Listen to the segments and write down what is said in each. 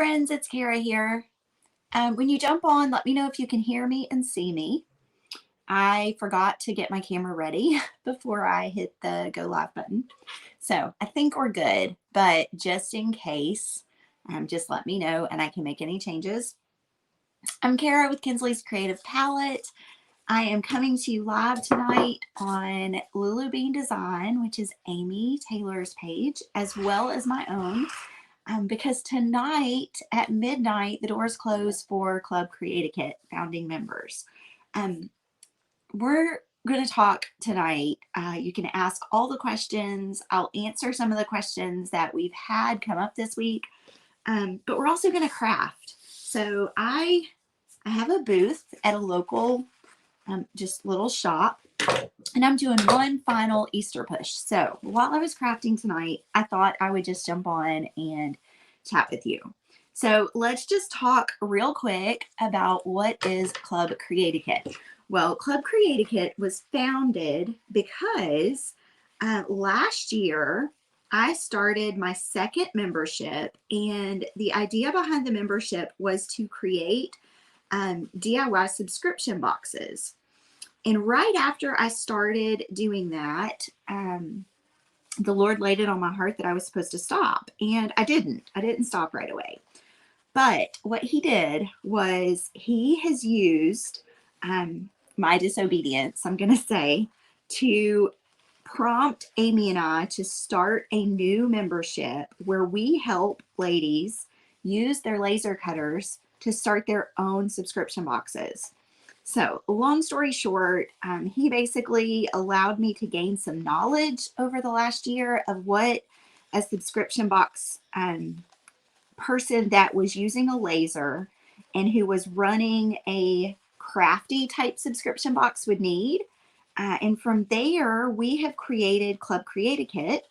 friends, it's Kara here. When you jump on, let me know if you can hear me and see me. I forgot to get my camera ready before I hit the go live button. So I think we're good, but just in case, just let me know and I can make any changes. I'm Kara with Kinsley's Creative Palette. I am coming to you live tonight on Lulu Bean Design, which is Amy Taylor's page, as well as my own. Because tonight at midnight, the doors close for Club Creatikit founding members. We're going to talk tonight. You can ask all the questions. I'll answer some of the questions that we've had come up this week, but we're also going to craft. So I have a booth at a local just little shop, and I'm doing one final Easter push. So while I was crafting tonight, I thought I would just jump on and chat with you. So let's just talk real quick about what is Club Creatikit. Well, Club Creatikit was founded because last year I started my second membership, and the idea behind the membership was to create DIY subscription boxes. And right after I started doing that, the Lord laid it on my heart that I was supposed to stop. And I didn't stop right away. But what he did was he has used my disobedience, I'm going to say, to prompt Amy and I to start a new membership where we help ladies use their laser cutters to start their own subscription boxes. So long story short, he basically allowed me to gain some knowledge over the last year of what a subscription box person that was using a laser and who was running a crafty type subscription box would need. And from there, we have created Club Creatikit.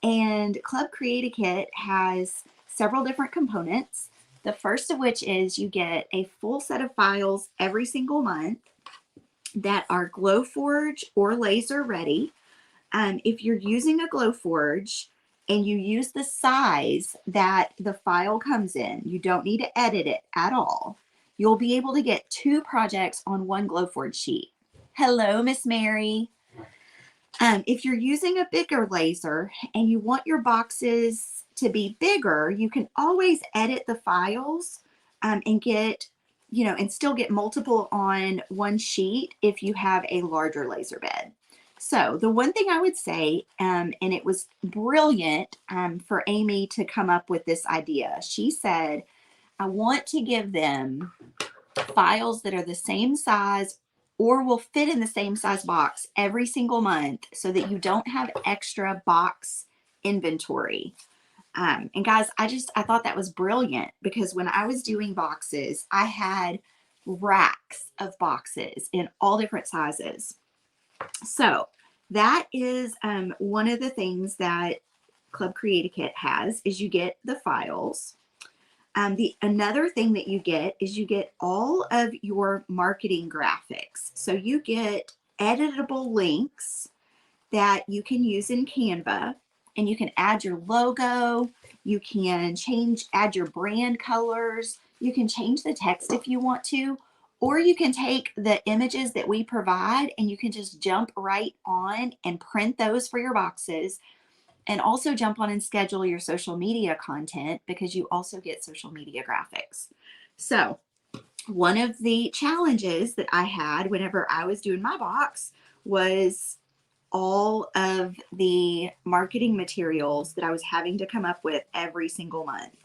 And Club Creatikit has several different components. The first of which is you get a full set of files every single month that are Glowforge or laser ready. If you're using a Glowforge and you use the size that the file comes in, you don't need to edit it at all. You'll be able to get 2 projects on one Glowforge sheet. Hello, Miss Mary. If you're using a bigger laser and you want your boxes to be bigger, you can always edit the files and get, and still get multiple on one sheet if you have a larger laser bed. So the one thing I would say, and it was brilliant for Amy to come up with this idea. She said, I want to give them files that are the same size or will fit in the same size box every single month so that you don't have extra box inventory. And guys, I thought that was brilliant because when I was doing boxes, I had racks of boxes in all different sizes. So that is one of the things that Club Creatikit has is you get the files. Another thing that you get is you get all of your marketing graphics. So you get editable links that you can use in Canva, and you can add your logo, you can add your brand colors, you can change the text if you want to, or you can take the images that we provide and you can just jump right on and print those for your boxes. And also jump on and schedule your social media content because you also get social media graphics. So one of the challenges that I had whenever I was doing my box was all of the marketing materials that I was having to come up with every single month.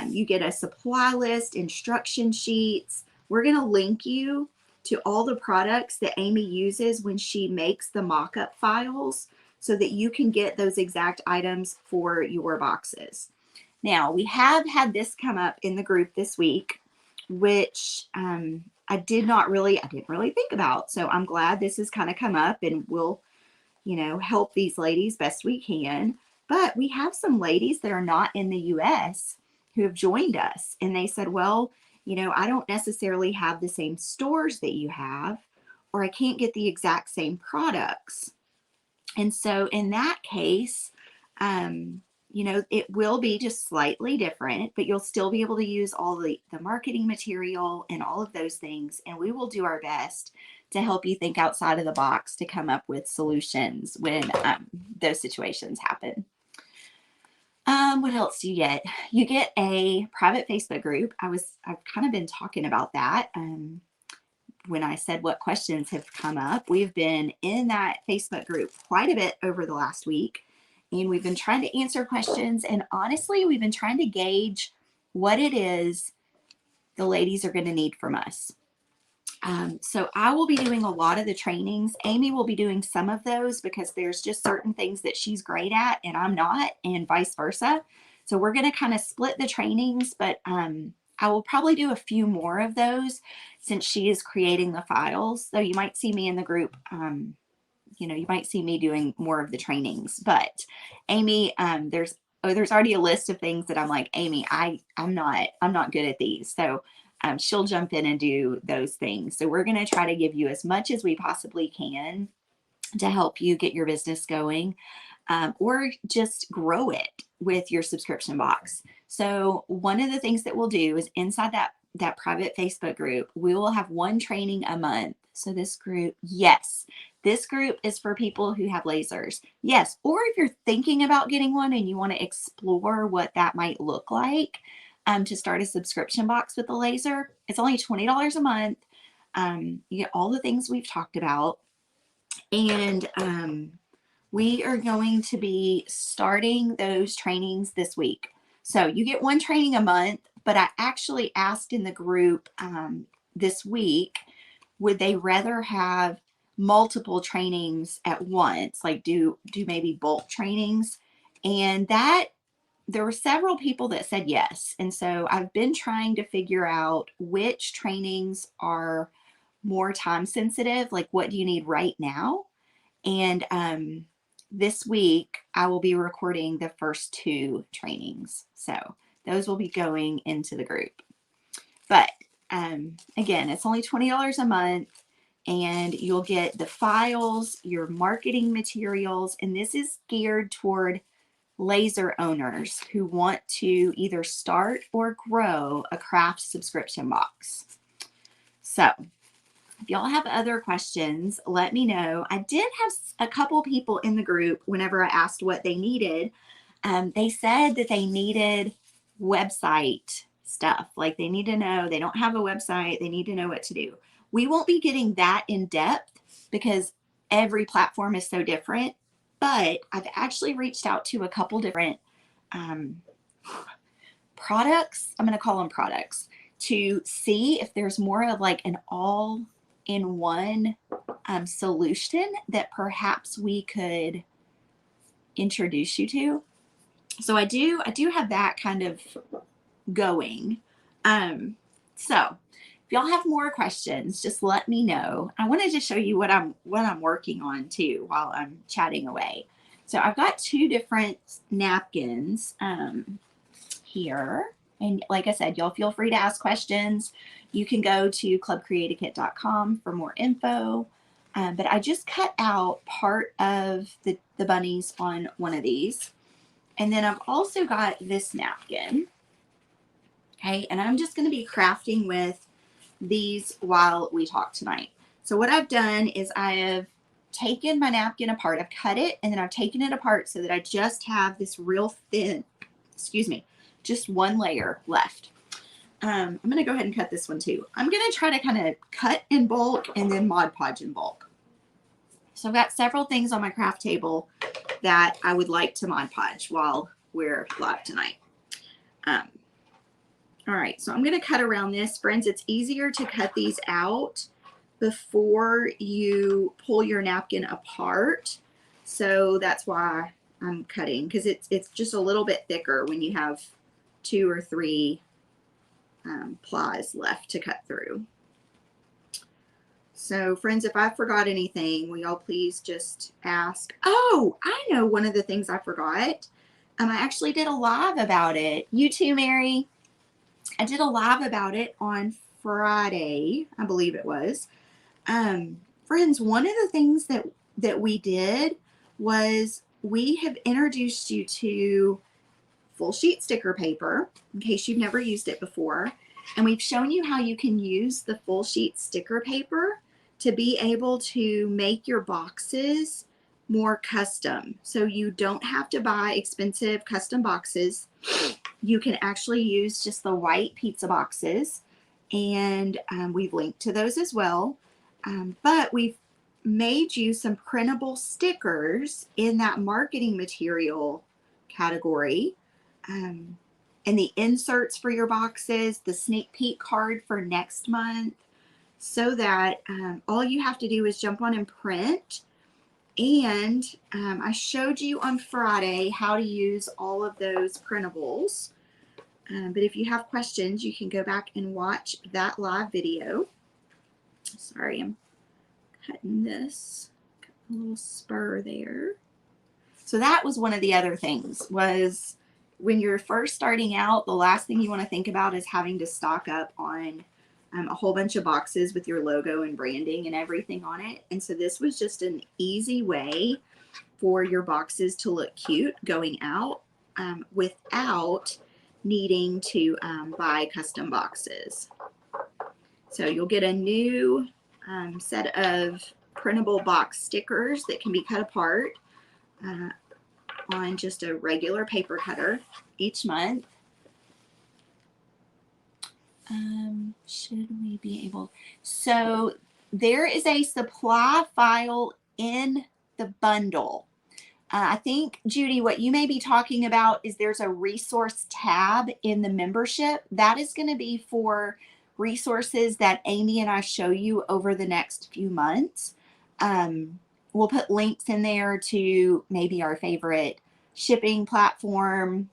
You get a supply list, instruction sheets. We're going to link you to all the products that Amy uses when she makes the mock-up files, so that you can get those exact items for your boxes. Now, we have had this come up in the group this week, which I didn't really think about. So I'm glad this has kind of come up, and we'll, help these ladies best we can. But we have some ladies that are not in the US who have joined us, and they said, well, I don't necessarily have the same stores that you have, or I can't get the exact same products. And so in that case, you know, it will be just slightly different, but you'll still be able to use all the marketing material and all of those things. And we will do our best to help you think outside of the box to come up with solutions when those situations happen. What else do you get? You get a private Facebook group. I've kind of been talking about that. When I said what questions have come up, we've been in that Facebook group quite a bit over the last week, and we've been trying to answer questions. And honestly, we've been trying to gauge what it is the ladies are going to need from us. So I will be doing a lot of the trainings. Amy will be doing some of those because there's just certain things that she's great at and I'm not, and vice versa. So we're going to kind of split the trainings, but I will probably do a few more of those since she is creating the files. So you might see me in the group. You know, you might see me doing more of the trainings, but Amy, there's already a list of things that I'm like, Amy, I'm not good at these. So she'll jump in and do those things. So we're going to try to give you as much as we possibly can to help you get your business going, or just grow it with your subscription box. So one of the things that we'll do is inside that private Facebook group, we will have one training a month. So this group, yes, this group is for people who have lasers. Yes, or if you're thinking about getting one and you want to explore what that might look like, to start a subscription box with a laser, it's only $20 a month. You get all the things we've talked about. And we are going to be starting those trainings this week. So you get one training a month, but I actually asked in the group this week, would they rather have multiple trainings at once, like do maybe bulk trainings? And that there were several people that said yes. And so I've been trying to figure out which trainings are more time sensitive, like what do you need right now? And this week I will be recording the first 2 trainings. So those will be going into the group. But again, it's only $20 a month. And you'll get the files, your marketing materials, and this is geared toward laser owners who want to either start or grow a craft subscription box. So if y'all have other questions, let me know. I did have a couple people in the group whenever I asked what they needed. They said that they needed website stuff. Like they need to know they don't have a website. They need to know what to do. We won't be getting that in depth because every platform is so different. But I've actually reached out to a couple different products. I'm going to call them products to see if there's more of like an all-in-one solution that perhaps we could introduce you to. So I do have that kind of going. So if y'all have more questions, just let me know. I wanted to show you what I'm working on too while I'm chatting away. So I've got 2 different napkins here. And like I said, y'all feel free to ask questions. You can go to clubcreateakit.com for more info. But I just cut out part of the bunnies on one of these. And then I've also got this napkin. Okay, and I'm just going to be crafting with these while we talk tonight. So what I've done is I have taken my napkin apart. I've cut it and then I've taken it apart so that I just have this real thin, just one layer left. I'm going to go ahead and cut this one too. I'm going to try to kind of cut in bulk and then Mod Podge in bulk. So I've got several things on my craft table that I would like to Mod Podge while we're live tonight. All right, so I'm going to cut around this. Friends, it's easier to cut these out before you pull your napkin apart. So that's why I'm cutting, because it's just a little bit thicker when you have 2 or 3 plies left to cut through. So friends, if I forgot anything, will y'all please just ask. Oh, I know one of the things I forgot. I actually did a live about it. You too, Mary. I did a live about it on Friday, I believe it was. Friends, one of the things that we did was we have introduced you to full sheet sticker paper, in case you've never used it before. And we've shown you how you can use the full sheet sticker paper to be able to make your boxes more custom. So you don't have to buy expensive custom boxes. You can actually use just the white pizza boxes, and we've linked to those as well. But we've made you some printable stickers in that marketing material category. And the inserts for your boxes, the sneak peek card for next month, so that all you have to do is jump on and print. And I showed you on Friday how to use all of those printables. But if you have questions, you can go back and watch that live video. Sorry, I'm cutting this. Got a little spur there. So that was one of the other things, was when you're first starting out, the last thing you want to think about is having to stock up on a whole bunch of boxes with your logo and branding and everything on it. And so this was just an easy way for your boxes to look cute going out without needing to buy custom boxes. So you'll get a new set of printable box stickers that can be cut apart on just a regular paper cutter each month. Should we be able? So there is a supply file in the bundle. I think, Judy, what you may be talking about is there's a resource tab in the membership. That is going to be for resources that Amy and I show you over the next few months. We'll put links in there to maybe our favorite shipping platform.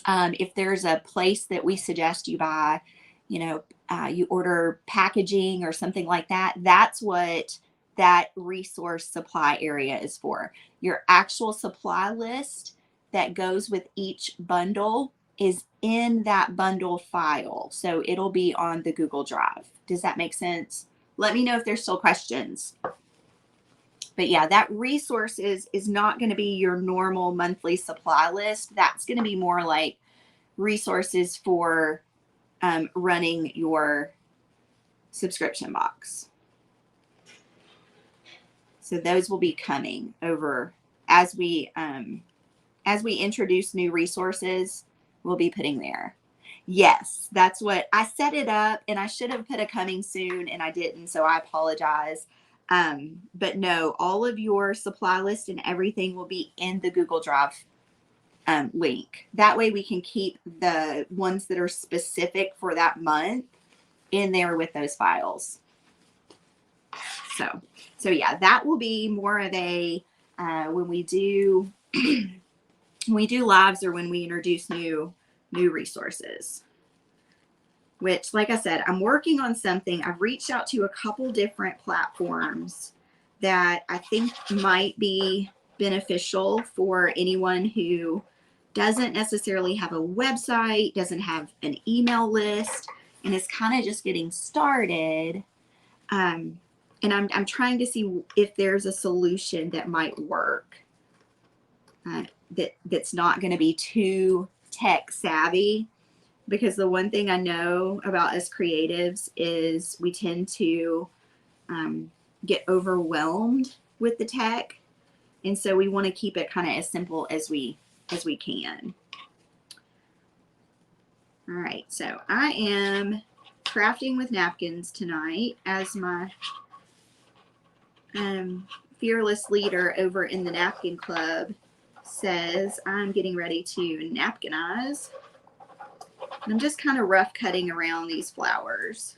If there's a place that we suggest you buy, you order packaging or something like that, that's what that resource supply area is for. Your actual supply list that goes with each bundle is in that bundle file. So it'll be on the Google Drive. Does that make sense? Let me know if there's still questions. But yeah, that resource is not going to be your normal monthly supply list. That's going to be more like resources for running your subscription box. So those will be coming over as we introduce new resources. We'll be putting there. Yes, that's what I set it up, and I should have put a coming soon and I didn't, so I apologize. But no, all of your supply list and everything will be in the Google Drive link. That way we can keep the ones that are specific for that month in there with those files. So yeah, that will be more of a when we do lives or when we introduce new resources. Which, like I said, I'm working on something. I've reached out to a couple different platforms that I think might be beneficial for anyone who doesn't necessarily have a website, doesn't have an email list, and is kind of just getting started. And I'm trying to see if there's a solution that might work that's not going to be too tech savvy. Because the one thing I know about us creatives is we tend to get overwhelmed with the tech. And so we want to keep it kind of as simple as we can. All right, so I am crafting with napkins tonight as my fearless leader over in the Napkin Club says I'm getting ready to napkinize. I'm just kind of rough cutting around these flowers.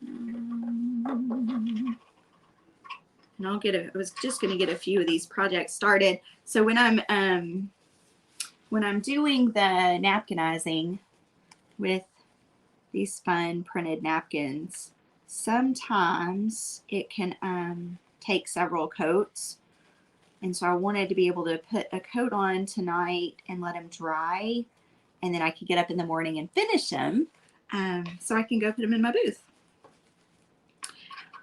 And I was just going to get a few of these projects started. So when I'm doing the napkinizing with these fun printed napkins, sometimes it can take several coats. And so I wanted to be able to put a coat on tonight and let them dry. And then I could get up in the morning and finish them so I can go put them in my booth.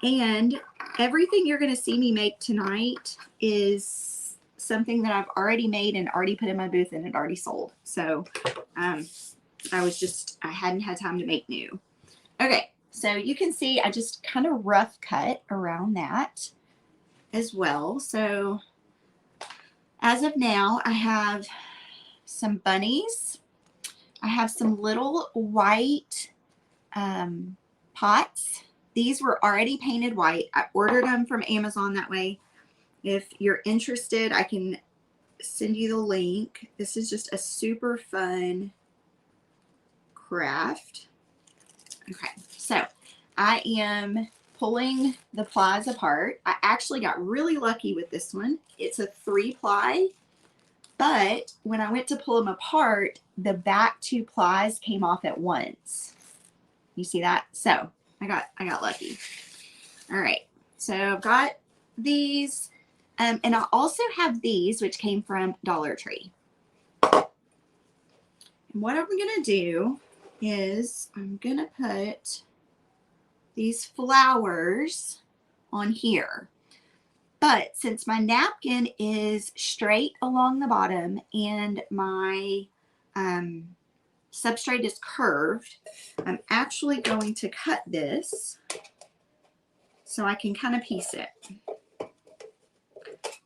And everything you're going to see me make tonight is something that I've already made and already put in my booth and it already sold. So I hadn't had time to make new. Okay, so you can see I just kind of rough cut around that as well. So as of now, I have some bunnies. I have some little white pots. These were already painted white. I ordered them from Amazon that way. If you're interested, I can send you the link. This is just a super fun craft. Okay, so I am pulling the plies apart. I actually got really lucky with this one. It's a 3-ply, but when I went to pull them apart, the back 2 plies came off at once. You see that? So I got lucky. All right, so I've got these, and I also have these, which came from Dollar Tree. And what I'm gonna do is I'm gonna put these flowers on here. But since my napkin is straight along the bottom and my substrate is curved, I'm actually going to cut this so I can kind of piece it.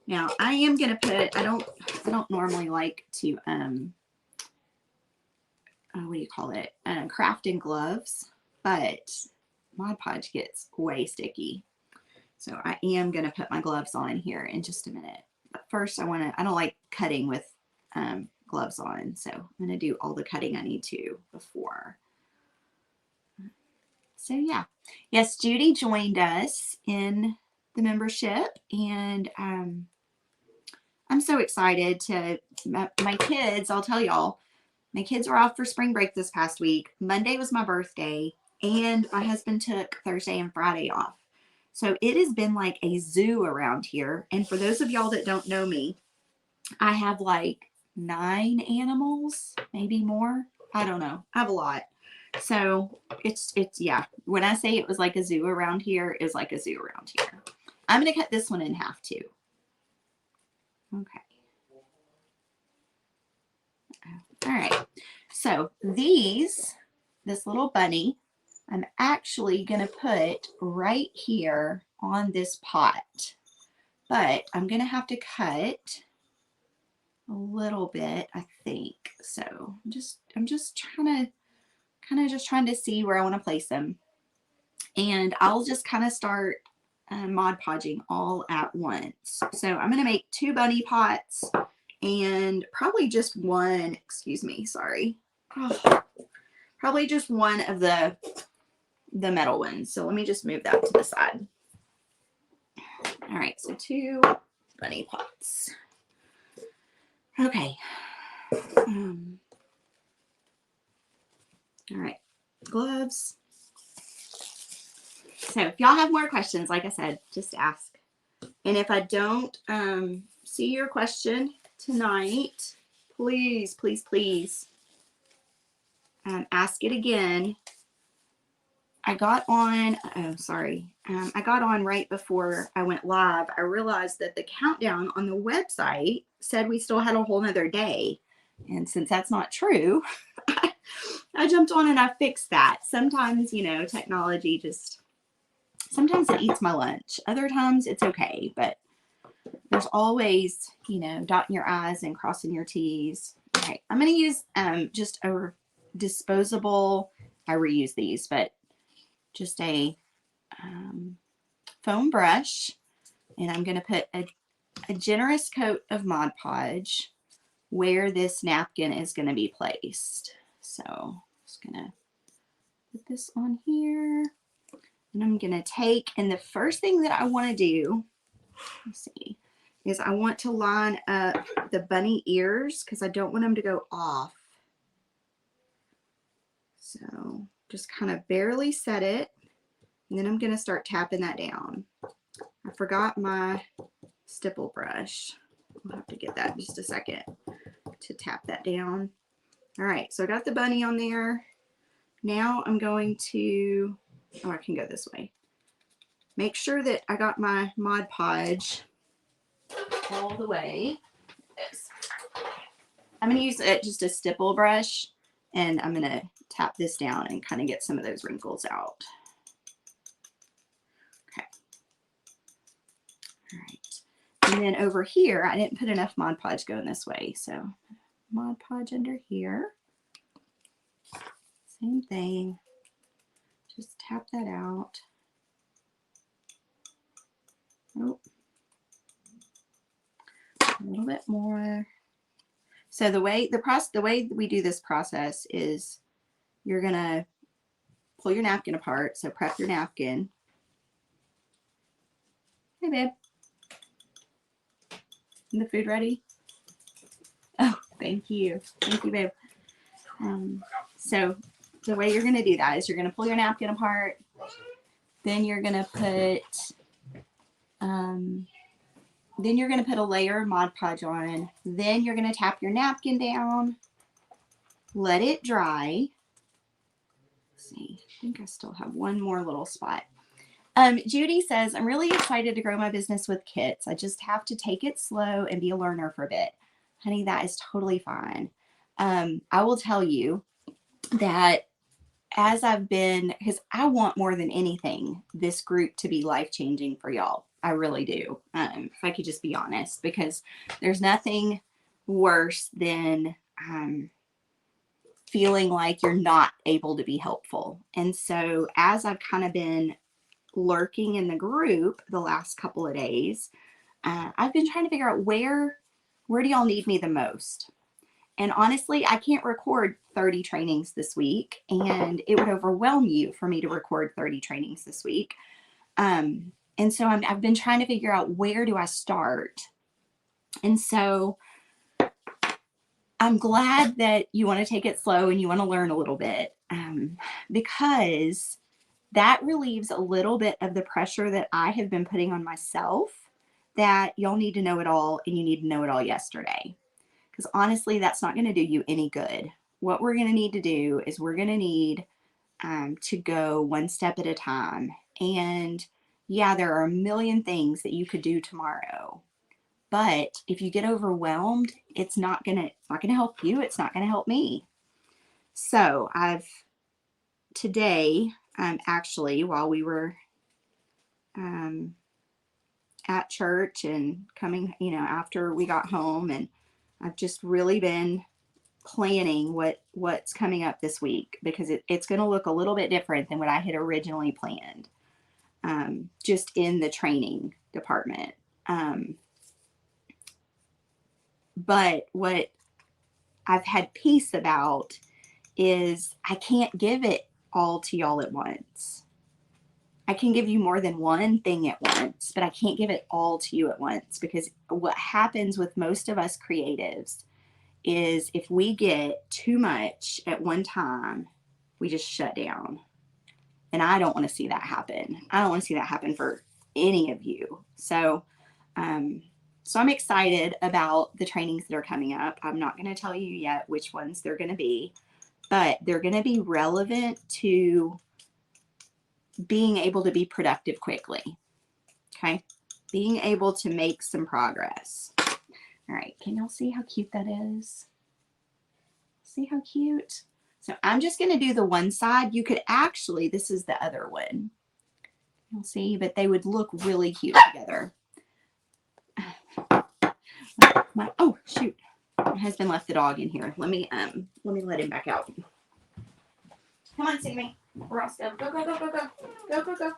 Now I am going to put, I don't normally like to, what do you call it? Craft in gloves, but Mod Podge gets way sticky. So I am going to put my gloves on here in just a minute. But first I don't like cutting with gloves on. So I'm going to do all the cutting I need to before. So yeah. Yes, Judy joined us in the membership, and I'm so excited to, my kids, I'll tell y'all, my kids were off for spring break this past week. Monday was my birthday, and my husband took Thursday and Friday off. So it has been like a zoo around here. And for those of y'all that don't know me, I have like 9 animals, maybe more. I don't know. I have a lot. So it's yeah. When I say it was like a zoo around here, it's like a zoo around here. I'm going to cut this one in half too. Okay. All right. So this little bunny, I'm actually going to put right here on this pot, but I'm going to have to cut a little bit, I think. So I'm just trying to see where I want to place them, and I'll just kind of start Mod Podging all at once. So I'm going to make 2 bunny pots and probably just one, excuse me, sorry. Oh, probably just one of the metal ones. So let me just move that to the side. All right, so 2 bunny pots. Okay. All right, gloves. So if y'all have more questions, like I said, just ask. And if I don't see your question tonight, please, please, please ask it again. I got on, I got on right before I went live. I realized that the countdown on the website said we still had a whole nother day. And since that's not true, I jumped on and I fixed that. Sometimes, you know, technology just, sometimes it eats my lunch. Other times it's okay, but there's always, you know, dotting your I's and crossing your T's. Okay, I'm going to use just a disposable, I reuse these, but just a foam brush, and I'm going to put a generous coat of Mod Podge where this napkin is going to be placed. So I'm just going to put this on here, and I'm going to take, and the first thing that I want to do, let's see, is I want to line up the bunny ears because I don't want them to go off. So just kind of barely set it, and then I'm going to start tapping that down. I forgot my stipple brush. I'll have to get that in just a second to tap that down. All right, so I got the bunny on there. Now I'm going to, oh, I can go this way. Make sure that I got my Mod Podge all the way. I'm going to use just a stipple brush, and I'm going to tap this down and kind of get some of those wrinkles out. Okay. All right. And then over here, I didn't put enough Mod Podge going this way, so Mod Podge under here. Same thing. Just tap that out. Oh. A little bit more. So the way we do this process is you're gonna pull your napkin apart. So prep your napkin. Hey, babe. Is the food ready? Oh, thank you. Thank you, babe. So the way you're gonna do that is you're gonna pull your napkin apart. Then you're gonna put a layer of Mod Podge on. Then you're going to tap your napkin down, let it dry. Let's see, I think I still have one more little spot. Judy says, I'm really excited to grow my business with kits. I just have to take it slow and be a learner for a bit. Honey, that is totally fine. I will tell you that as I've been, because I want more than anything, this group to be life-changing for y'all. I really do. If I could just be honest, because there's nothing worse than feeling like you're not able to be helpful. And so as I've kind of been lurking in the group the last couple of days, I've been trying to figure out where do y'all need me the most? And honestly, I can't record 30 trainings this week, and it would overwhelm you for me to record 30 trainings this week. And so I've been trying to figure out, where do I start? And so I'm glad that you want to take it slow and you want to learn a little bit, because that relieves a little bit of the pressure that I have been putting on myself, that y'all need to know it all and you need to know it all yesterday. Because honestly, that's not going to do you any good. What we're going to need to do is we're going to need to go one step at a time. And yeah, there are a million things that you could do tomorrow. But if you get overwhelmed, it's not going to help you. It's not going to help me. So today, actually, while we were at church and coming, after we got home, and I've just really been planning what's coming up this week, because it's going to look a little bit different than what I had originally planned, just in the training department. But what I've had peace about is I can't give it all to y'all at once. I can give you more than one thing at once, but I can't give it all to you at once, because what happens with most of us creatives is if we get too much at one time, we just shut down. And I don't want to see that happen. I don't want to see that happen for any of you. So I'm excited about the trainings that are coming up. I'm not going to tell you yet which ones they're going to be, but they're going to be relevant to being able to be productive quickly. Okay. Being able to make some progress. All right. Can y'all see how cute that is? See how cute? So I'm just going to do the one side. You could actually, this is the other one. You'll see, but they would look really cute together. Oh, shoot. My husband left the dog in here. Let me let him back out. Come on, Sammy. Roscoe. Go, go, go, go, go. Go, go, go.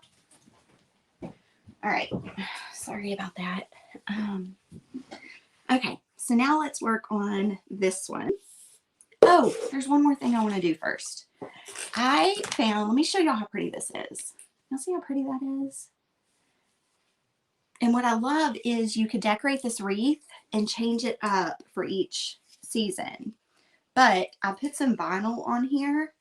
All right. Sorry about that. Okay. So now let's work on this one. Oh, there's one more thing I want to do first. Let me show y'all how pretty this is. Y'all see how pretty that is? And what I love is you could decorate this wreath and change it up for each season. But I put some vinyl on here,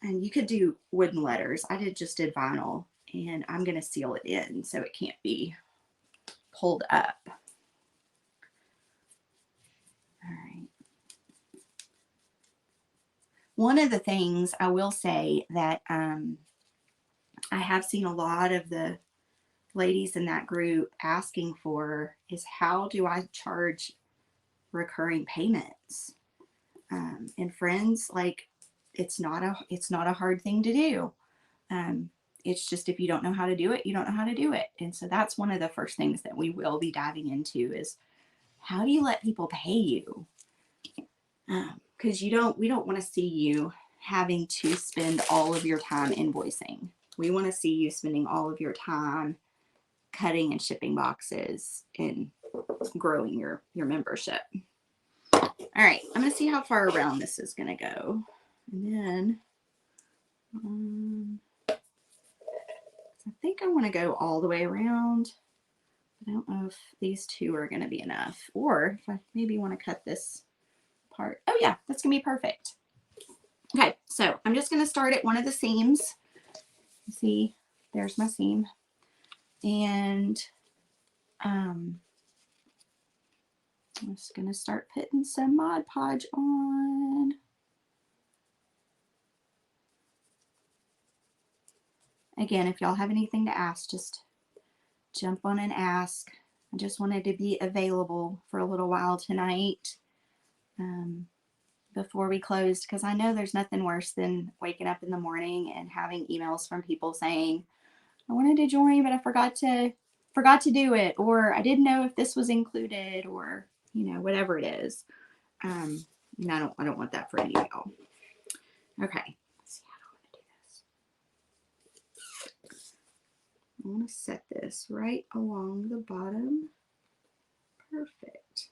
and you could do wooden letters. I just did vinyl, and I'm going to seal it in so it can't be pulled up. All right. One of the things I will say that I have seen a lot of the ladies in that group asking for is, how do I charge recurring payments? And friends, like, it's not a hard thing to do. It's just, if you don't know how to do it, you don't know how to do it. And so that's one of the first things that we will be diving into is, how do you let people pay you? Because we don't want to see you having to spend all of your time invoicing. We want to see you spending all of your time cutting and shipping boxes and growing your membership. All right, I'm going to see how far around this is going to go. And then I think I want to go all the way around. I don't know if these two are going to be enough, or if I maybe want to cut this part. Oh yeah, that's going to be perfect. Okay, so I'm just going to start at one of the seams. See, there's my seam. And I'm just going to start putting some Mod Podge on. Again, if y'all have anything to ask, just jump on and ask. I just wanted to be available for a little while tonight before we closed, because I know there's nothing worse than waking up in the morning and having emails from people saying, I wanted to join, but I forgot to do it, or I didn't know if this was included, or whatever it is. And I don't want that for any of y'all. Okay, let's see how I want to do this. I want to set this right along the bottom. Perfect.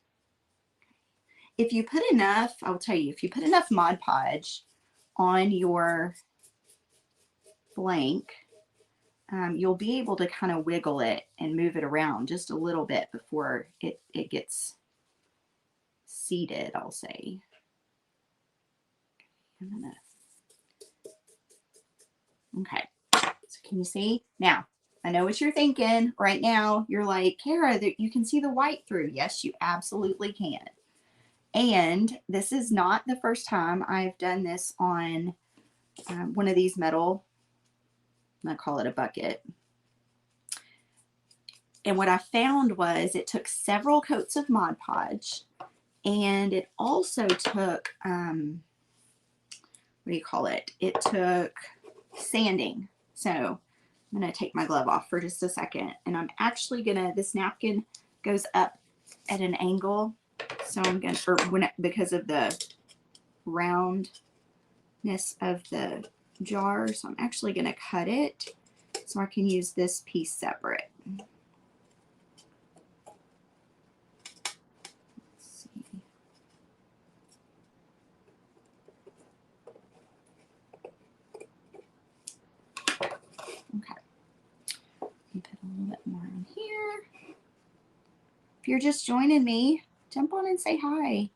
If you put enough, I'll tell you, if you put enough Mod Podge on your blank, you'll be able to kind of wiggle it and move it around just a little bit before it gets seated, I'll say. Okay, so can you see? Now, I know what you're thinking right now. You're like, Kara, you can see the white through. Yes, you absolutely can. And this is not the first time I've done this on one of these metal, I call it a bucket. And what I found was it took several coats of Mod Podge, and it also took, what do you call it? It took sanding. So I'm going to take my glove off for just a second, and I'm actually going to, this napkin goes up at an angle. So I'm going to, because of the roundness of the jar, so I'm actually going to cut it so I can use this piece separate. Let's see. Okay. Put a little bit more in here. If you're just joining me, jump on and say hi.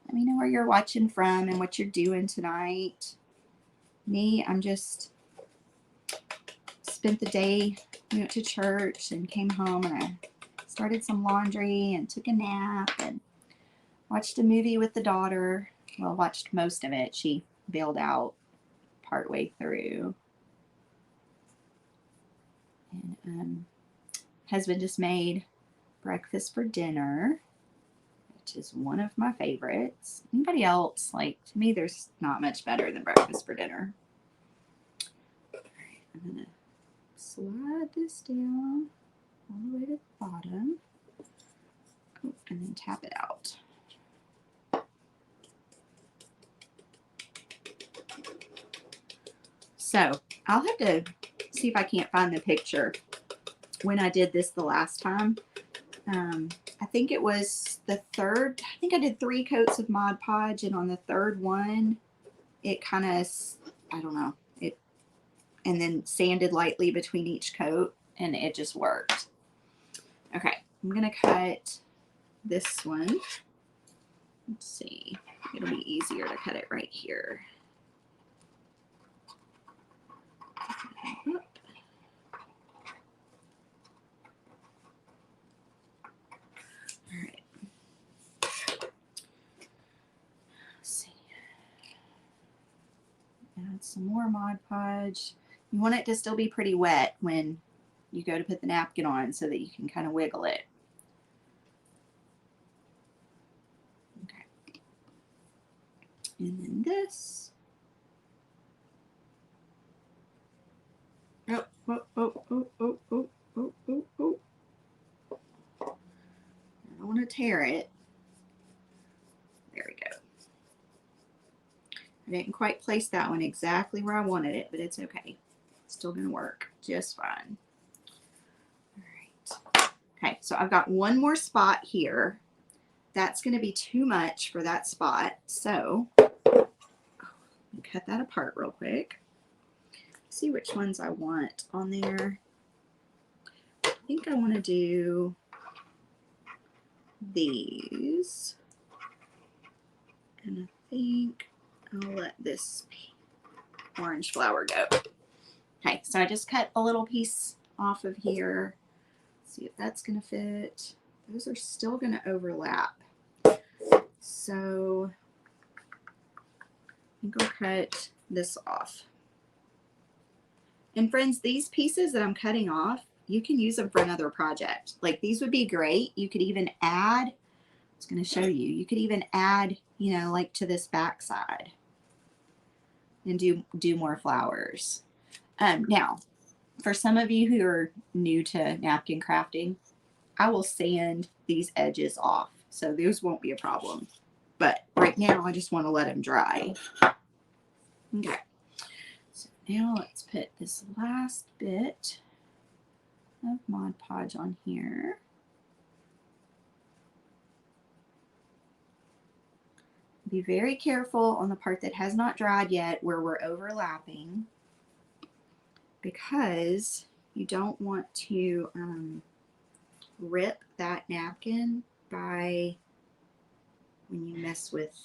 Let me know where you're watching from and what you're doing tonight. Me, I'm just spent the day, we went to church and came home, and I started some laundry and took a nap and watched a movie with the daughter. Well, watched most of it. She bailed out partway through. And husband just made breakfast for dinner, which is one of my favorites. Anybody else? Like, to me, there's not much better than breakfast for dinner. All right, I'm going to slide this down all the way to the bottom. Oh, and then tap it out. So I'll have to see if I can't find the picture when I did this the last time. I think it was the third. I think I did 3 coats of Mod Podge, and on the third one, it kind of, I don't know, it, and then sanded lightly between each coat, and it just worked. Okay, I'm gonna cut this one. Let's see, it'll be easier to cut it right here. All right. Let's see. Add some more Mod Podge. You want it to still be pretty wet when you go to put the napkin on so that you can kind of wiggle it. Okay. And then this. Oh, oh, oh, oh, oh, oh, oh, oh, oh. I don't want to tear it. There we go. I didn't quite place that one exactly where I wanted it, but it's okay. It's still going to work just fine. All right. Okay, so I've got one more spot here. That's going to be too much for that spot. So cut that apart real quick. See which ones I want on there. I think I want to do these. And I think I'll let this orange flower go. Okay, so I just cut a little piece off of here. Let's see if that's going to fit. Those are still going to overlap. So I think I'll cut this off. And friends, these pieces that I'm cutting off, you can use them for another project. Like these would be great. You could even add, I was going to show you, you could even add, you know, like to this back side and do more flowers. Now, for some of you who are new to napkin crafting, I will sand these edges off. So those won't be a problem. But right now, I just want to let them dry. Okay. So now let's put this last bit of Mod Podge on here. Be very careful on the part that has not dried yet where we're overlapping, because you don't want to rip that napkin by when you mess with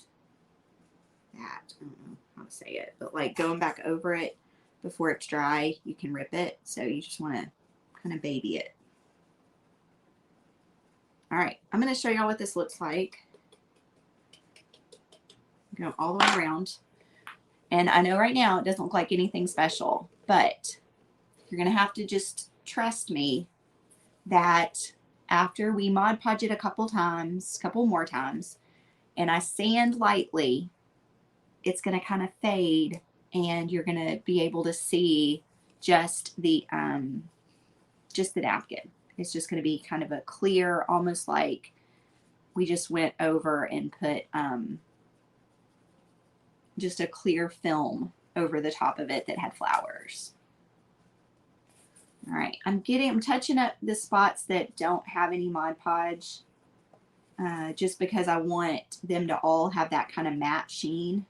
that. I don't know how to say it, but like going back over it before it's dry, you can rip it. So you just want to kind of baby it. All right, I'm going to show y'all what this looks like. Go all the way around. And I know right now it doesn't look like anything special, but you're going to have to just trust me that after we Mod Podge it a couple more times, and I sand lightly, it's going to kind of fade, and you're going to be able to see just the napkin. It's just going to be kind of a clear, almost like we just went over and put just a clear film over the top of it that had flowers. All right, I'm touching up the spots that don't have any Mod Podge, just because I want them to all have that kind of matte sheen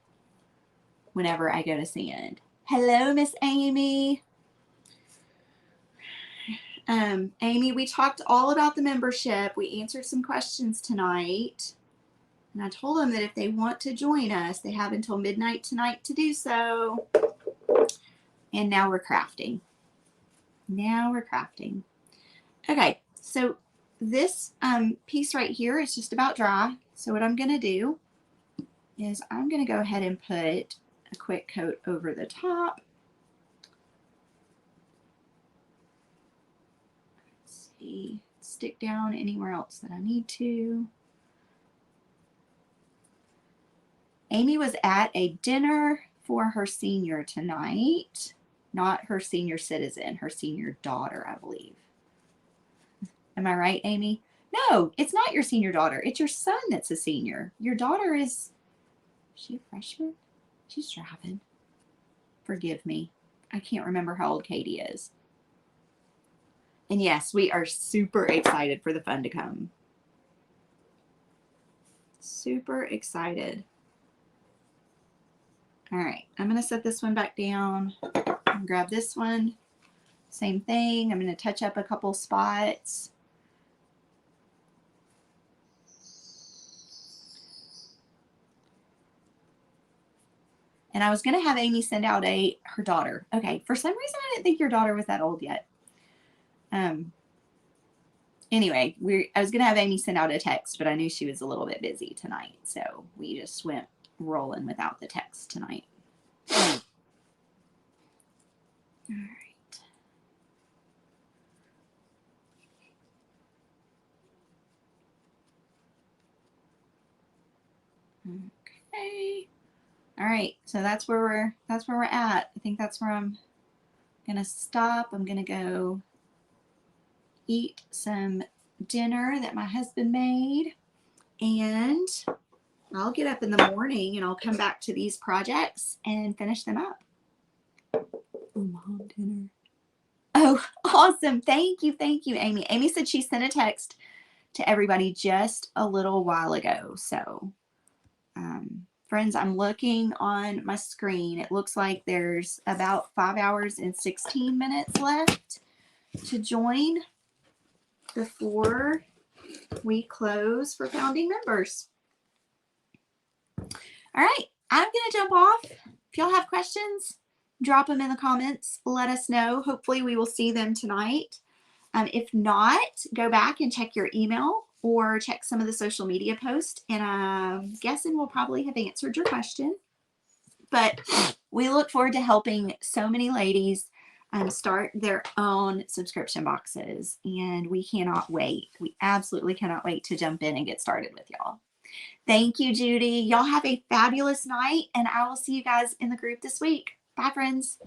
whenever I go to sand. Hello, Miss Amy. Amy, we talked all about the membership. We answered some questions tonight. And I told them that if they want to join us, they have until midnight tonight to do so. And now we're crafting. Okay, so this piece right here is just about dry. So what I'm going to do is I'm going to go ahead and put a quick coat over the top. Let's see, stick down anywhere else that I need to. Amy was at a dinner for her senior tonight. Not her senior citizen, her senior daughter, I believe. Am I right, Amy? No, it's not your senior daughter. It's your son that's a senior. Your daughter is she a freshman? She's driving. Forgive me. I can't remember how old Katie is. And yes, we are super excited for the fun to come. Super excited. All right, I'm going to set this one back down and grab this one. Same thing. I'm going to touch up a couple spots. And I was going to have Amy send out her daughter. Okay, for some reason I didn't think your daughter was that old yet. Anyway, I was going to have Amy send out a text, but I knew she was a little bit busy tonight. So we just went rolling without the text tonight. All right. Okay. All right. So that's where we're at. I think that's where I'm gonna stop. I'm gonna go eat some dinner that my husband made, and I'll get up in the morning and I'll come back to these projects and finish them up. Mom dinner. Oh, awesome. Thank you, Amy. Amy said she sent a text to everybody just a little while ago. So friends, I'm looking on my screen. It looks like there's about 5 hours and 16 minutes left to join before we close for founding members. All right, I'm going to jump off. If y'all have questions, drop them in the comments. Let us know. Hopefully we will see them tonight. If not, go back and check your email or check some of the social media posts, and I'm guessing we'll probably have answered your question. But we look forward to helping so many ladies start their own subscription boxes, and we cannot wait. We absolutely cannot wait to jump in and get started with y'all. Thank you, Judy. Y'all have a fabulous night, and I will see you guys in the group this week. Bye, friends.